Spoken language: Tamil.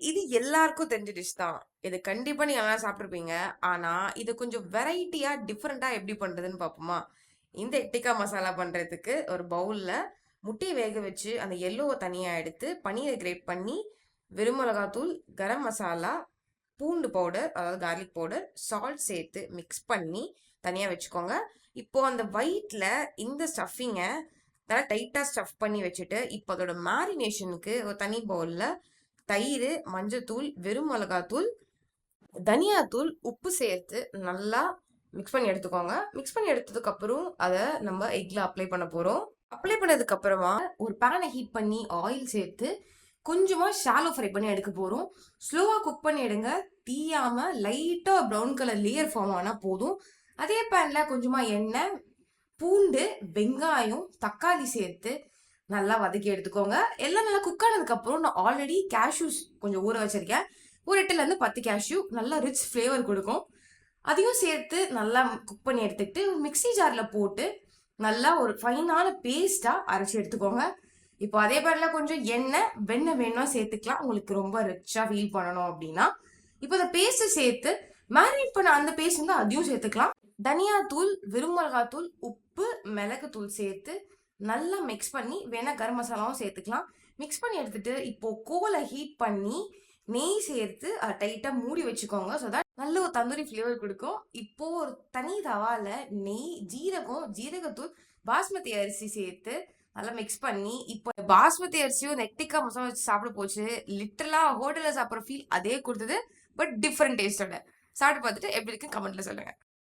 இது எல்லாருக்கும் தெரிஞ்ச டிஷ் தான். இது கண்டிப்பா நீங்க நல்லா சாப்பிட்டுருப்பீங்க. ஆனா, இது கொஞ்சம் வெரைட்டியா, டிஃபரெண்ட்டா எப்படி பண்றதுன்னு பார்ப்போமா? இந்த டிக்கா மசாலா பண்றதுக்கு ஒரு பவுல்ல முட்டைய வேக வச்சு, அந்த எல்லோவ தனியா எடுத்து, பன்னீர கிரேட் பண்ணி, வெறும் மிளகாத்தூள், கரம் மசாலா, பூண்டு பவுடர், அதாவது கார்லிக் பவுடர், சால்ட் சேர்த்து மிக்ஸ் பண்ணி தனியா வச்சுக்கோங்க. இப்போ அந்த ஒயிட்ல இந்த ஸ்டஃபிங்க நல்லா டைட்டா ஸ்டஃப் பண்ணி வச்சுட்டு, இப்போ அதோட மேரினேஷனுக்கு ஒரு தனி பவுல்ல தயிர், மஞ்சத்தூள், வெறும் மிளகாத்தூள், தனியாத்தூள், உப்பு சேர்த்து நல்லா மிக்ஸ் பண்ணி எடுத்துக்கோங்க. மிக்ஸ் பண்ணி எடுத்ததுக்கு அப்புறம் அதை நம்ம எக்ல அப்ளை பண்ண போறோம். அப்ளை பண்ணதுக்கு அப்புறமா ஒரு பேனை ஹீட் பண்ணி ஆயில் சேர்த்து கொஞ்சமா ஷாலோ ஃப்ரை பண்ணி எடுக்க போறோம். ஸ்லோவா குக் பண்ணி எடுங்க. தீயாம லைட்டா ப்ரௌன் கலர் லேயர் ஃபார்ம் ஆனா போதும். அதே பேன்ல கொஞ்சமா எண்ணெய், பூண்டு, வெங்காயம், தக்காளி சேர்த்து நல்லா வதக்கி எடுத்துக்கோங்க. எல்லாம் நல்லா குக் ஆனதுக்கு அப்புறம் நான் ஆல்ரெடி கேஷ்யூஸ் கொஞ்சம் ஊற வச்சிருக்கேன். ஒரு 8ல இருந்து 10 கேஷ்யூ நல்லா ரிச் ஃப்ளேவர் கொடுக்கும். அதையும் சேர்த்து நல்லா குக் பண்ணி எடுத்துக்கிட்டு மிக்ஸி ஜார்ல போட்டு நல்லா ஒரு ஃபைனான பேஸ்டா அரைச்சி எடுத்துக்கோங்க. இப்போ அதே பேன்ல கொஞ்சம் வெண்ணெய் வேணும்னா சேர்த்துக்கலாம். உங்களுக்கு ரொம்ப ரிச்சா ஃபீல் பண்ணணும் அப்படின்னா. இப்போ இந்த பேஸ்ட் சேர்த்து மேரினேட் பண்ண அந்த பேஸ்ட் வந்து அதையும் சேர்த்துக்கலாம். தனியாத்தூள், வெறும் மிளகாத்தூள், உப்பு, மிளகுத்தூள் சேர்த்து நல்லா மிக்ஸ் பண்ணி வேணா கரம் மசாலாவும் சேர்த்துக்கலாம். மிக்ஸ் பண்ணி எடுத்துட்டு இப்போ கோலை ஹீட் பண்ணி நெய் சேர்த்து அதை டைட்டா மூடி வச்சுக்கோங்க. ஸோ தட் நல்ல ஒரு தந்தூரி ஃப்ளேவர் கொடுக்கும். இப்போ ஒரு தனி தவால நெய், ஜீரகம், ஜீரகத்தூள், பாஸ்மதி அரிசி சேர்த்து நல்லா மிக்ஸ் பண்ணி இப்போ பாஸ்மதி அரிசியும் நெக்டிக்கா மசாலா வச்சு சாப்பிட போச்சு. லிட்டரலா ஹோட்டல்ல சாப்பிட்ற ஃபீல் அதே கொடுத்தது. பட் டிஃப்ரெண்ட் டேஸ்டோட. சாப்பிட்டு பார்த்துட்டு எப்படி இருக்கு கமெண்ட்ல சொல்லுங்க.